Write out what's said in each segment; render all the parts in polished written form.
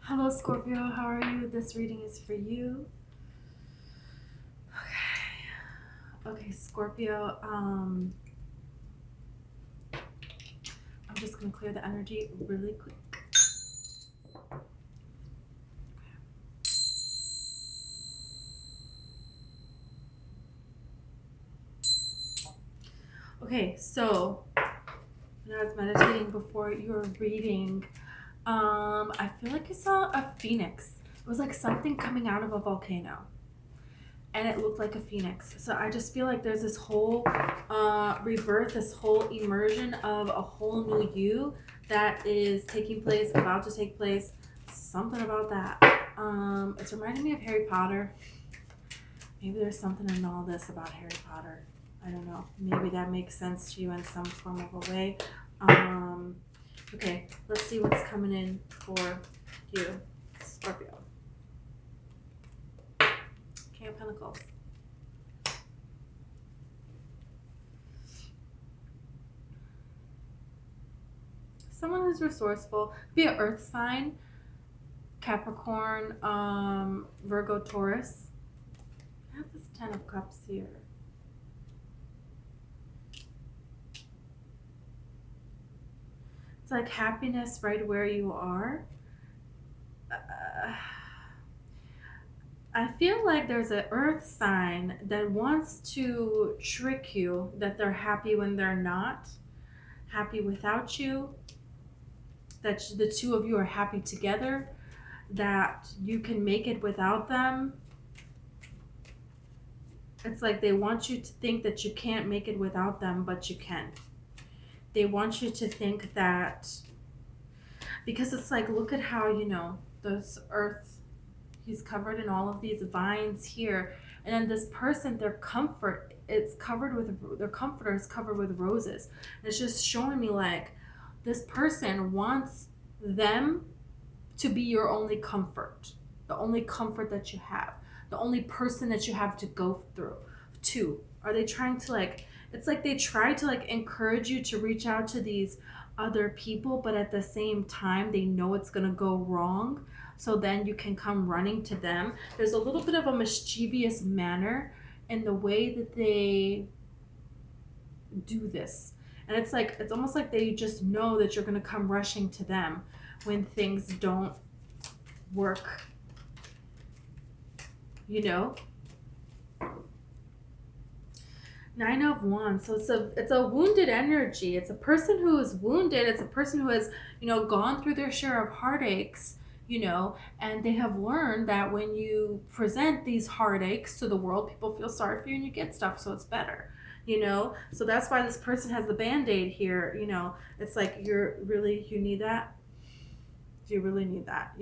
Hello, Scorpio. How are you? This reading is for you. Okay, Scorpio. I'm just gonna clear the energy really quick. Okay, so when I was meditating before your reading, I feel like I saw a phoenix. It was like something coming out of a volcano, and it looked like a phoenix. So I just feel like there's this whole rebirth, this whole immersion of a whole new you that is taking place, about to take place. Something about that. It's reminding me of Harry Potter. Maybe there's something in all this about Harry Potter. I don't know. Maybe that makes sense to you in some form of a way. Okay, let's see what's coming in for you, Scorpio. King of Pentacles. Someone who's resourceful. Be an earth sign. Capricorn, Virgo, Taurus. I have this 10 of Cups here. It's like happiness right where you are. I feel like there's an earth sign that wants to trick you that they're happy when they're not happy without you, that the two of you are happy together, that you can make it without them. It's like they want you to think that you can't make it without them, but you can. They want you to think that, because it's like, look at how, this earth, he's covered in all of these vines here. And then this person, their comforter is covered with roses. And it's just showing me like this person wants them to be your only comfort, the only comfort that you have, the only person that you have to go through to. Are they trying to like, it's like they try to like encourage you to reach out to these other people, but at the same time they know it's gonna go wrong, so then you can come running to them. There's a little bit of a mischievous manner in the way that they do this, and it's like, it's almost like they just know that you're gonna come rushing to them when things don't work, you know. Nine of Wands. So it's a wounded energy. It's a person who is wounded. It's a person who has, gone through their share of heartaches, and they have learned that when you present these heartaches to the world, people feel sorry for you and you get stuff, so it's better. So that's why this person has the band-aid here. It's like, you need that. Do you really need that?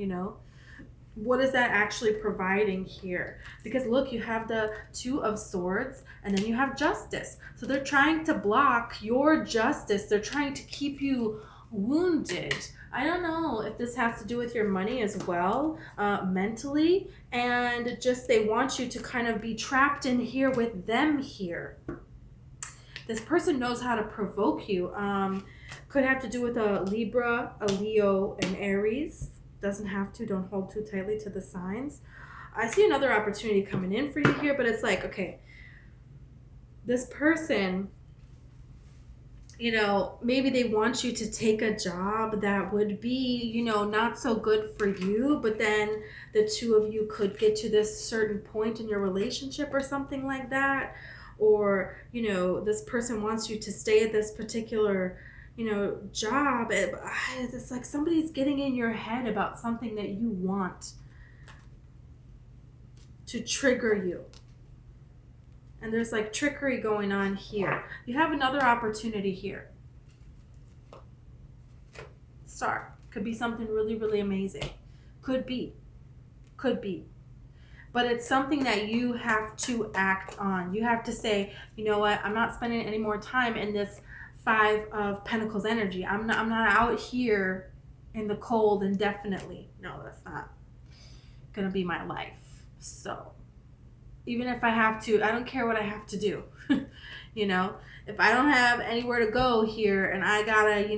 What is that actually providing here? Because look, you have the Two of Swords and then you have Justice. So they're trying to block your justice. They're trying to keep you wounded. I don't know if this has to do with your money as well, mentally, and just they want you to kind of be trapped in here with them here. This person knows how to provoke you. Could have to do with a Libra, a Leo, and Aries. Doesn't have to. Don't hold too tightly to the signs. I see another opportunity coming in for you here, but it's like, okay, this person, maybe they want you to take a job that would be, not so good for you, but then the two of you could get to this certain point in your relationship or something like that. Or, this person wants you to stay at this particular job. It's like somebody's getting in your head about something that you want to trigger you. And there's like trickery going on here. You have another opportunity here. Star. Could be something really, really amazing. Could be. But it's something that you have to act on. You have to say, you know what, I'm not spending any more time in this Five of Pentacles energy. I'm not out here in the cold indefinitely. No, that's not gonna be my life. So even if I have to, I don't care what I have to do. If I don't have anywhere to go here and I gotta,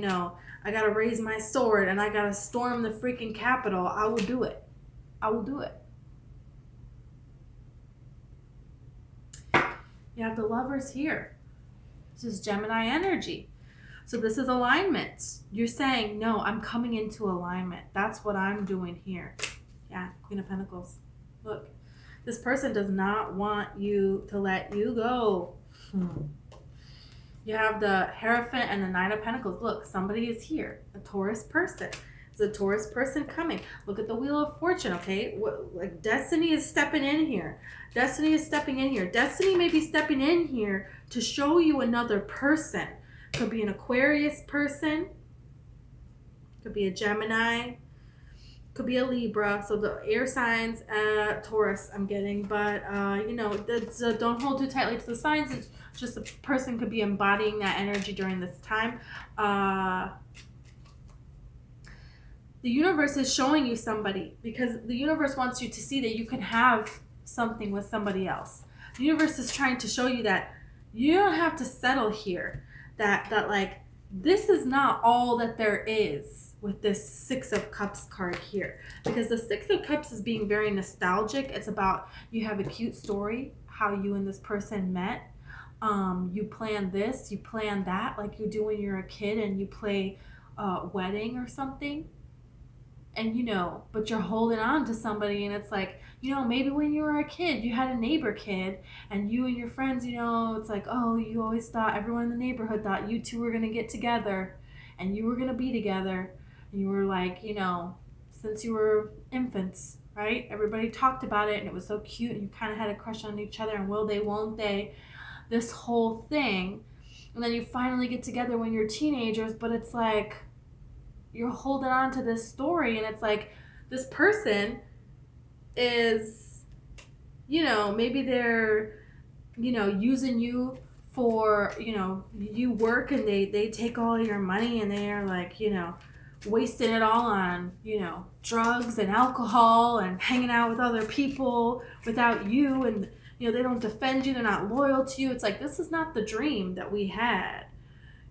I gotta raise my sword and I gotta storm the freaking Capitol, I will do it. I will do it. You have the Lovers here. This is Gemini energy. So this is alignment. You're saying, no, I'm coming into alignment. That's what I'm doing here. Yeah, Queen of Pentacles. Look, this person does not want you to let you go. You have the Hierophant and the Nine of Pentacles. Look, somebody is here. A Taurus person. It's a Taurus person coming. Look at the Wheel of Fortune, okay? Like Destiny is stepping in here. Destiny is stepping in here. Destiny may be stepping in here to show you another person. Could be an Aquarius person. Could be a Gemini. Could be a Libra. So the air signs, Taurus I'm getting. But, you know, don't hold too tightly to the signs. It's just a person could be embodying that energy during this time. The universe is showing you somebody because the universe wants you to see that you can have something with somebody else. The universe is trying to show you that you don't have to settle here. That like, this is not all that there is with this Six of Cups card here. Because the Six of Cups is being very nostalgic. It's about, you have a cute story, how you and this person met. You plan this, you plan that, like you do when you're a kid and you play a wedding or something. And, you know, but you're holding on to somebody and it's like, you know, maybe when you were a kid, you had a neighbor kid and you and your friends, you know, it's like, oh, you always thought, everyone in the neighborhood thought you two were going to get together and you were going to be together. And you were like, you know, since you were infants, right? Everybody talked about it and it was so cute and you kind of had a crush on each other and will they, won't they, this whole thing. And then you finally get together when you're teenagers, but it's like, you're holding on to this story and it's like this person is, you know, maybe they're, you know, using you for, you know, you work and they take all your money and they are like, you know, wasting it all on, you know, drugs and alcohol and hanging out with other people without you, and you know, they don't defend you, they're not loyal to you. It's like, this is not the dream that we had.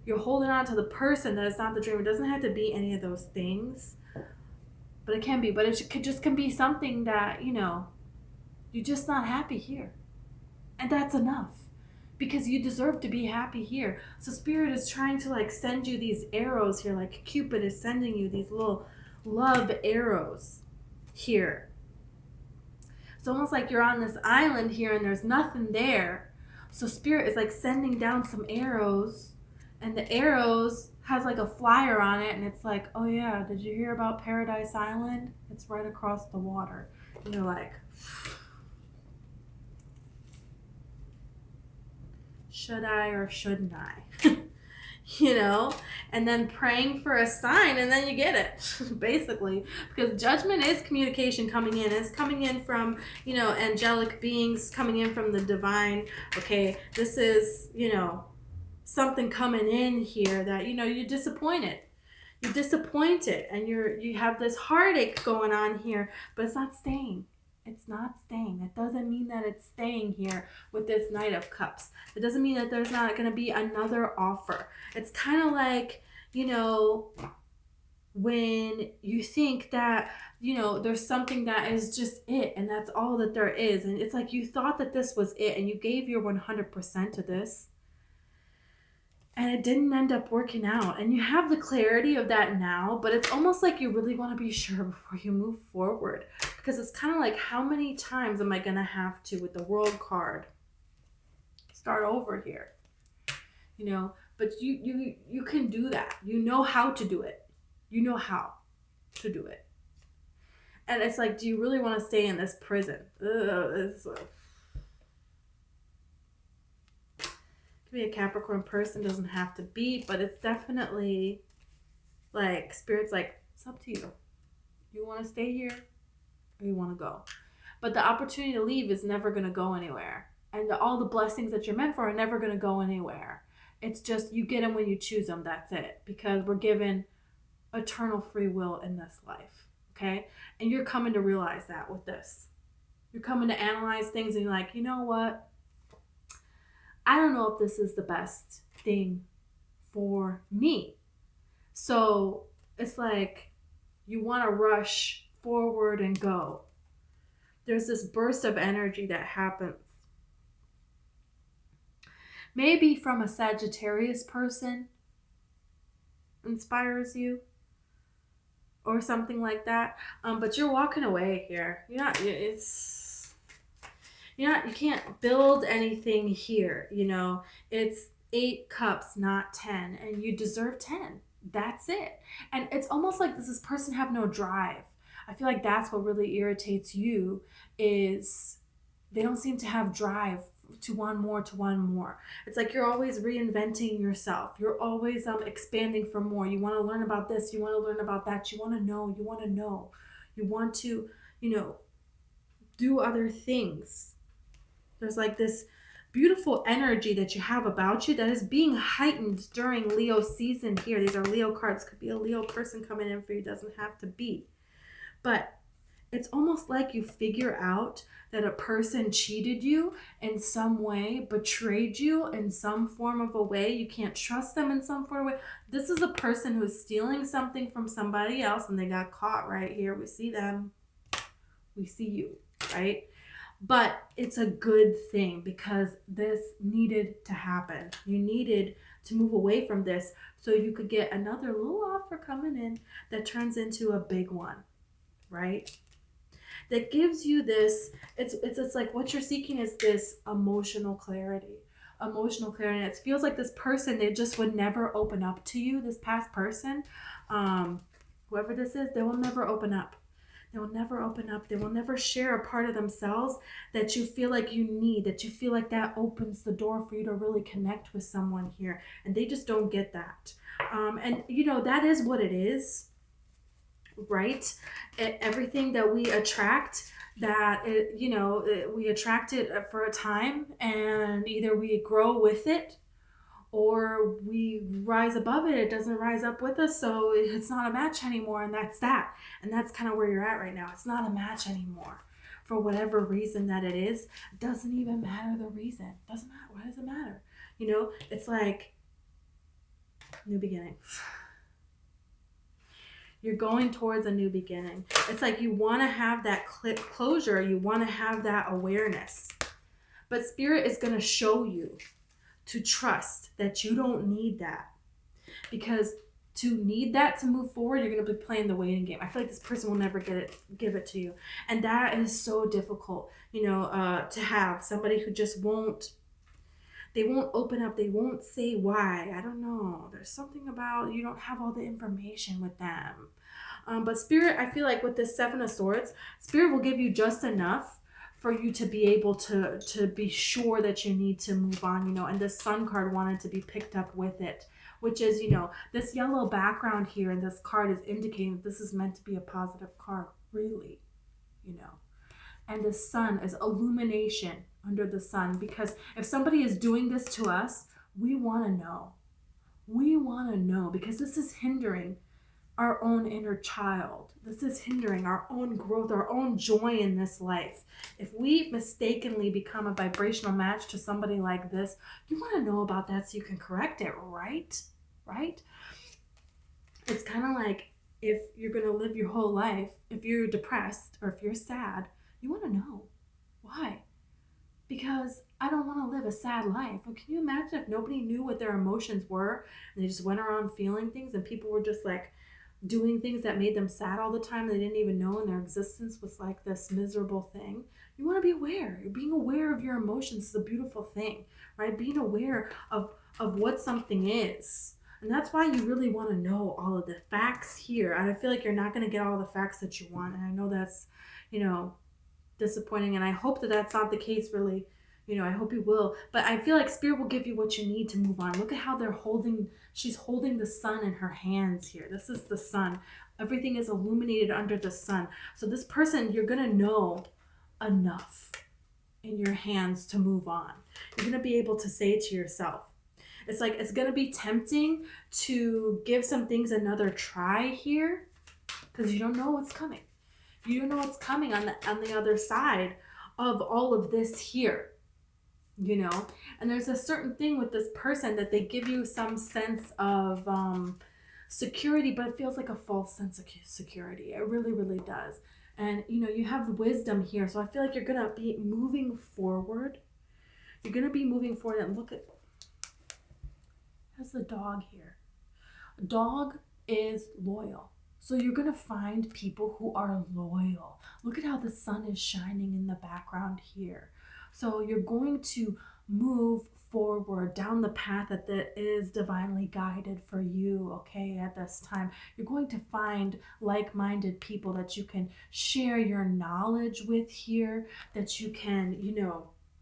You're holding on to the person that is not the dream. It doesn't have to be any of those things, but it can be. But it could just can be something that, you know, you're just not happy here. And that's enough because you deserve to be happy here. So Spirit is trying to like send you these arrows here, like Cupid is sending you these little love arrows here. It's almost like you're on this island here and there's nothing there. So Spirit is like sending down some arrows. And the arrows has like a flyer on it and it's like, oh yeah, did you hear about Paradise Island? It's right across the water. And you're like, should I or shouldn't I? You know? And then praying for a sign and then you get it, basically. Because judgment is communication coming in. It's coming in from, you know, angelic beings, coming in from the divine. Okay, this is, you know, something coming in here that, you know, you're disappointed and you have this heartache going on here, but it's not staying. It's not staying. That doesn't mean that it's staying here with this Knight of Cups. It doesn't mean that there's not going to be another offer. It's kind of like, you know, when you think that, you know, there's something that is just it and that's all that there is, and it's like you thought that this was it and you gave your 100% to this and it didn't end up working out, and you have the clarity of that now, but it's almost like you really want to be sure before you move forward, because it's kind of like, how many times am I going to have to, with the World card, start over here, you know? But you can do that. You know how to do it. You know how to do it. And it's like, do you really want to stay in this prison? Be a Capricorn person, doesn't have to be, but it's definitely like Spirit's like, it's up to you. You want to stay here or you want to go? But the opportunity to leave is never going to go anywhere, and all the blessings that you're meant for are never going to go anywhere. It's just you get them when you choose them. That's it, because we're given eternal free will in this life. Okay, and you're coming to realize that with this. You're coming to analyze things and you're like, you know what? I don't know if this is the best thing for me. So it's like you want to rush forward and go. There's this burst of energy that happens. Maybe from a Sagittarius person inspires you or something like that. But you're walking away here. You can't build anything here, It's 8 cups, not 10, and you deserve 10. That's it. And it's almost like does this person have no drive? I feel like that's what really irritates you is they don't seem to have drive to want more, to want more. It's like you're always reinventing yourself. You're always expanding for more. You want to learn about this, you want to learn about that, you want to know, you want to know. You want to, do other things. There's like this beautiful energy that you have about you that is being heightened during Leo season here. These are Leo cards. Could be a Leo person coming in for you. Doesn't have to be. But it's almost like you figure out that a person cheated you in some way, betrayed you in some form of a way. You can't trust them in some form of way. This is a person who's stealing something from somebody else and they got caught right here. We see them. We see you, right? But it's a good thing because this needed to happen. You needed to move away from this so you could get another little offer coming in that turns into a big one, right? That gives you this, it's like what you're seeking is this emotional clarity. Emotional clarity. And it feels like this person, they just would never open up to you, this past person. Whoever this is, they will never open up. They will never open up. They will never share a part of themselves that you feel like you need, that you feel like that opens the door for you to really connect with someone here. And they just don't get that. And, that is what it is, right? Everything that we attract, we attract it for a time and either we grow with it or we rise above it. It doesn't rise up with us, so it's not a match anymore, and that's that. And that's kind of where you're at right now. It's not a match anymore. For whatever reason that it is, it doesn't even matter the reason. It doesn't matter. Why does it matter? It's like new beginnings. You're going towards a new beginning. It's like you want to have that closure. You want to have that awareness. But Spirit is going to show you to trust that you don't need that, because to need that to move forward, you're going to be playing the waiting game. I feel like this person will never give it to you, and that is so difficult, to have somebody who just won't open up. They won't say why. I don't know. There's something about you don't have all the information with them. But Spirit, I feel like with this 7 of Swords, Spirit will give you just enough for you to be able to be sure that you need to move on, and the Sun card wanted to be picked up with it, which is, this yellow background here and this card is indicating that this is meant to be a positive card, really, and the sun is illumination under the sun, because if somebody is doing this to us, we want to know. We want to know because this is hindering our own inner child. This is hindering our own growth, our own joy in this life. If we mistakenly become a vibrational match to somebody like this, you want to know about that so you can correct it, right? Right? It's kind of like if you're going to live your whole life, if you're depressed or if you're sad, you want to know. Why? Because I don't want to live a sad life. Well, can you imagine if nobody knew what their emotions were and they just went around feeling things and people were just like doing things that made them sad all the time and they didn't even know, and their existence was like this miserable thing? You want to be aware. You're being aware of your emotions is a beautiful thing, right? Being aware of what something is. And that's why you really want to know all of the facts here. And I feel like you're not going to get all the facts that you want. And I know that's, disappointing. And I hope that that's not the case, really. I hope you will. But I feel like Spirit will give you what you need to move on. Look at how she's holding the sun in her hands here. This is the sun. Everything is illuminated under the sun. So this person, you're going to know enough in your hands to move on. You're going to be able to say to yourself, it's like it's going to be tempting to give some things another try here because you don't know what's coming. You don't know what's coming on the other side of all of this here, And there's a certain thing with this person that they give you some sense of security, but it feels like a false sense of security. It really, really does. And you have wisdom here. So I feel like you're going to be moving forward. You're going to be moving forward. And look at, there's the dog here. A dog is loyal. So you're going to find people who are loyal. Look at how the sun is shining in the background here. So you're going to move forward down the path that is divinely guided for you, okay, at this time. You're going to find like-minded people that you can share your knowledge with here, that you can,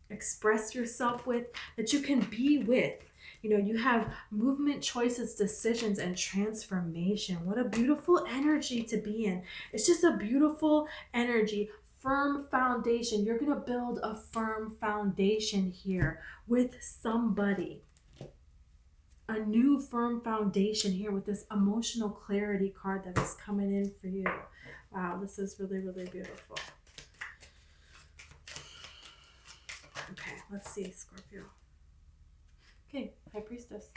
express yourself with, that you can be with. You have movement, choices, decisions, and transformation. What a beautiful energy to be in. It's just a beautiful energy. Firm foundation. You're going to build a firm foundation here with somebody. A new firm foundation here with this emotional clarity card that is coming in for you. Wow, this is really, really beautiful. Okay, let's see, Scorpio. Okay, High Priestess.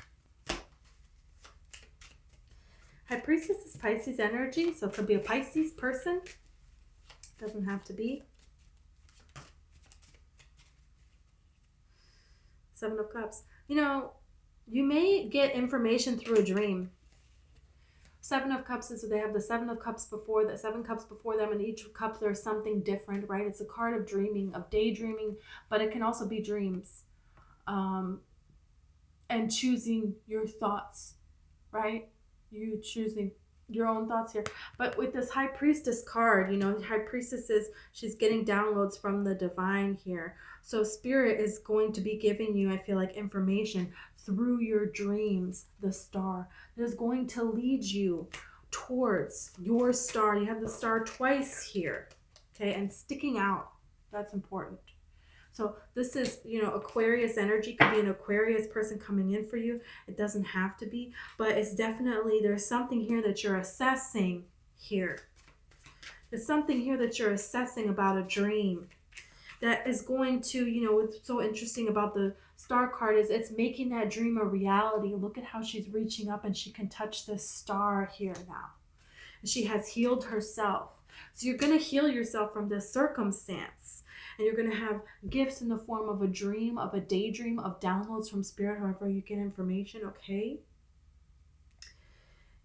High Priestess is Pisces energy, so it could be a Pisces person. Doesn't have to be. Seven of Cups. You may get information through a dream. Seven of Cups is, so they have the Seven of Cups before, the Seven Cups before them, and each cup there's something different, right? It's a card of dreaming, of daydreaming, but it can also be dreams. And choosing your thoughts, right? You choosing your own thoughts here. But with this High Priestess card, High Priestess she's getting downloads from the divine here. So Spirit is going to be giving you, I feel like, information through your dreams, the star. That is going to lead you towards your star. You have the star twice here, okay? And sticking out, that's important. So this is, Aquarius energy. Could be an Aquarius person coming in for you. It doesn't have to be, but it's definitely, there's something here that you're assessing here. There's something here that you're assessing about a dream that is going to, what's so interesting about the star card is it's making that dream a reality. Look at how she's reaching up and she can touch this star here now. And she has healed herself. So you're going to heal yourself from this circumstance. And you're going to have gifts in the form of a dream, of a daydream, of downloads from Spirit, however you get information, okay?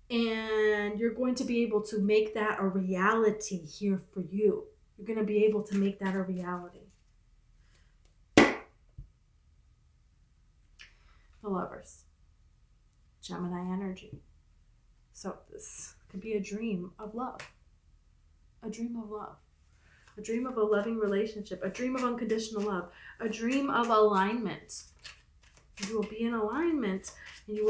And you're going to be able to make that a reality here for you. You're going to be able to make that a reality. The Lovers. Gemini energy. So this could be a dream of love. A dream of love. A dream of a loving relationship, a dream of unconditional love, a dream of alignment. You will be in alignment and you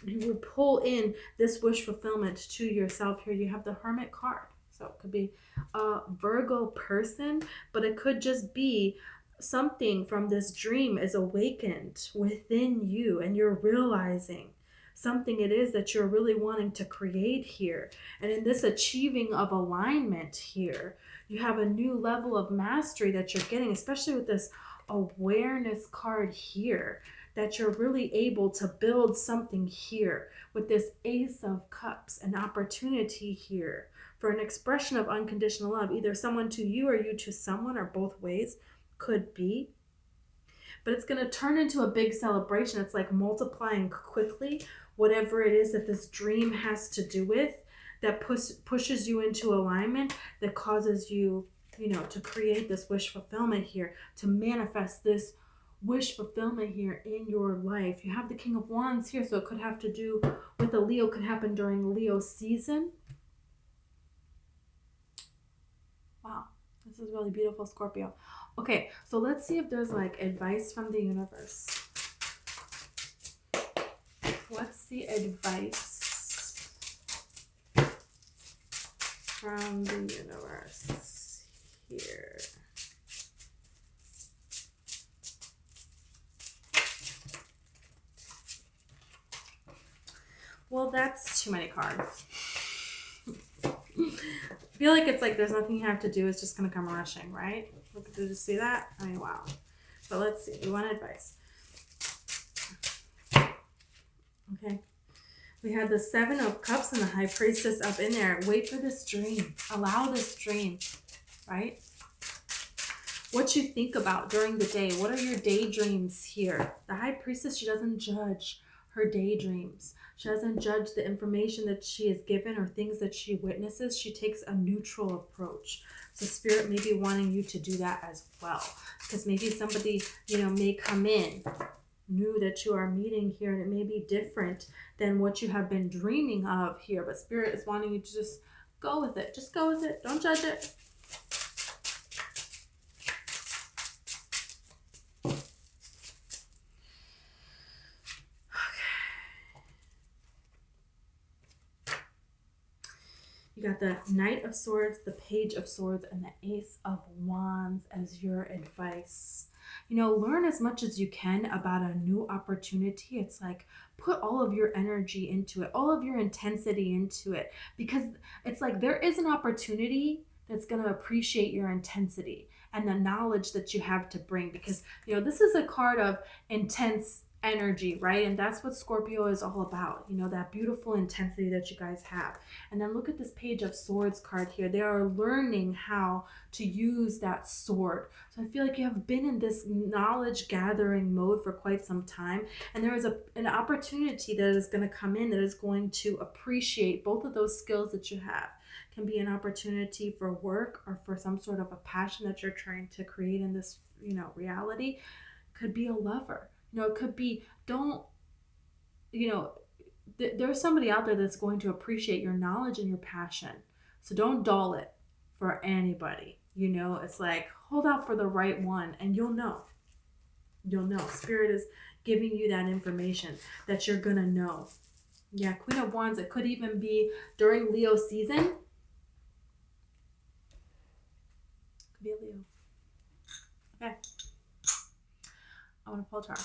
will pull in this wish fulfillment to yourself. Here you have the Hermit card. So it could be a Virgo person, but it could just be something from this dream is awakened within you and you're realizing something it is that you're really wanting to create here. And in this achieving of alignment here, you have a new level of mastery that you're getting, especially with this awareness card here, that you're really able to build something here with this Ace of Cups, an opportunity here for an expression of unconditional love, either someone to you or you to someone, or both ways could be. But it's going to turn into a big celebration. It's like multiplying quickly, whatever it is that this dream has to do with, that pushes you into alignment, that causes you, to create this wish fulfillment here, to manifest this wish fulfillment here in your life. You have the King of Wands here, so it could have to do with a Leo, could happen during Leo season. Wow, this is really beautiful, Scorpio. Okay, so let's see if there's like advice from the universe. What's the advice from the universe here? Well, that's too many cards. I feel like it's like there's nothing you have to do. It's just going to come rushing, right? Look, did you see that? I mean, wow. But let's see. You want advice. Okay. We had the Seven of Cups and the High Priestess up in there. Wait for this dream. Allow this dream, right? What you think about during the day. What are your daydreams here? The High Priestess, she doesn't judge her daydreams. She doesn't judge the information that she is given or things that she witnesses. She takes a neutral approach. So Spirit may be wanting you to do that as well. Because maybe somebody, may come in new that you are meeting here, and it may be different than what you have been dreaming of here. But Spirit is wanting you to just go with it. Just go with it. Don't judge it. You got the Knight of Swords, the Page of Swords, and the Ace of Wands as your advice. Learn as much as you can about a new opportunity. It's like put all of your energy into it, all of your intensity into it, because it's like there is an opportunity that's going to appreciate your intensity and the knowledge that you have to bring, because this is a card of intense energy, right? And that's what Scorpio is all about, that beautiful intensity that you guys have. And then look at this Page of Swords card here. They are learning how to use that sword. So I feel like you have been in this knowledge gathering mode for quite some time, and there is an opportunity that is going to come in that is going to appreciate both of those skills that you have. It can be an opportunity for work or for some sort of a passion that you're trying to create in this reality. Could be a lover. It could be, there's somebody out there that's going to appreciate your knowledge and your passion. So don't dull it for anybody. It's like, hold out for the right one and you'll know. Spirit is giving you that information that you're going to know. Yeah, Queen of Wands, it could even be during Leo season. Could be a Leo. Okay. I want to pull a chart.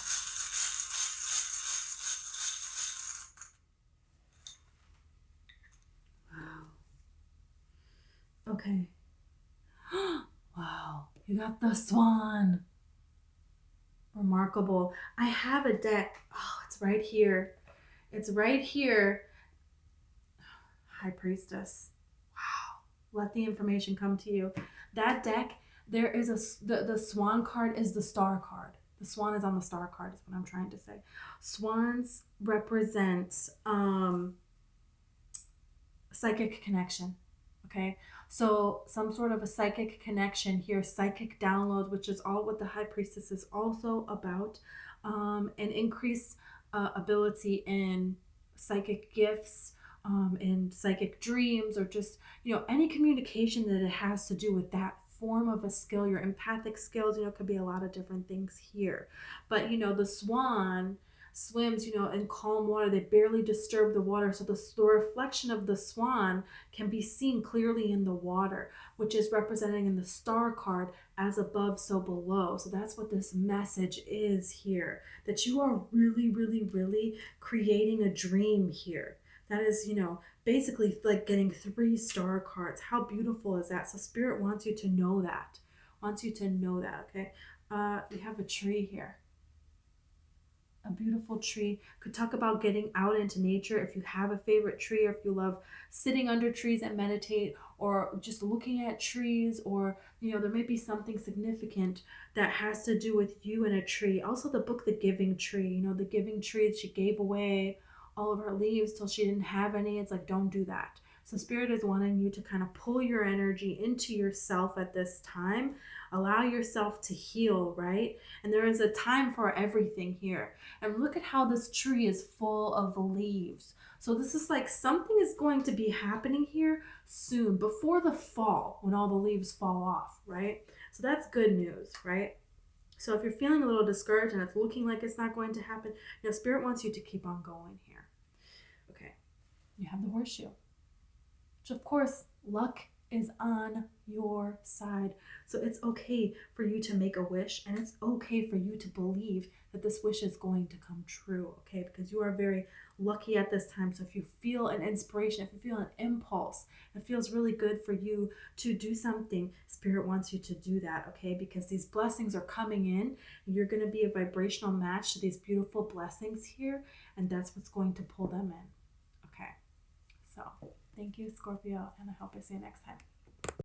Wow. Okay. Wow. You got the Swan. Remarkable. I have a deck. Oh, it's right here. It's right here. High Priestess. Wow. Let the information come to you. That deck, there is the Swan card is the Star card. The Swan is on the Star card is what I'm trying to say. Swans represent psychic connection. Okay. So some sort of a psychic connection here, psychic downloads, which is all what the High Priestess is also about. An increased ability in psychic gifts, in psychic dreams, or just, any communication that it has to do with that form of a skill, your empathic skills, could be a lot of different things here. But, the swan swims, in calm water. They barely disturb the water. So the reflection of the swan can be seen clearly in the water, which is representing in the Star card as above, so below. So that's what this message is here, that you are really, really, really creating a dream here. That is, basically like getting 3 star cards. How beautiful is that? So Spirit wants you to know that. Okay? We have a tree here. A beautiful tree. Could talk about getting out into nature if you have a favorite tree, or if you love sitting under trees and meditate, or just looking at trees, or there may be something significant that has to do with you and a tree. Also the book The Giving Tree, the Giving Tree, she gave away all of her leaves till she didn't have any. It's like, don't do that. So Spirit is wanting you to kind of pull your energy into yourself at this time. Allow yourself to heal, right? And there is a time for everything here. And look at how this tree is full of leaves. So this is like something is going to be happening here soon, before the fall, when all the leaves fall off, right? So that's good news, right? So if you're feeling a little discouraged and it's looking like it's not going to happen, Spirit wants you to keep on going here. Okay, you have the horseshoe, which of course, luck is on your side. So it's okay for you to make a wish, and it's okay for you to believe that this wish is going to come true, okay? Because you are very lucky at this time. So if you feel an inspiration, if you feel an impulse, it feels really good for you to do something, Spirit wants you to do that, okay? Because these blessings are coming in, and you're going to be a vibrational match to these beautiful blessings here, and that's what's going to pull them in. So thank you, Scorpio, and I hope I see you next time.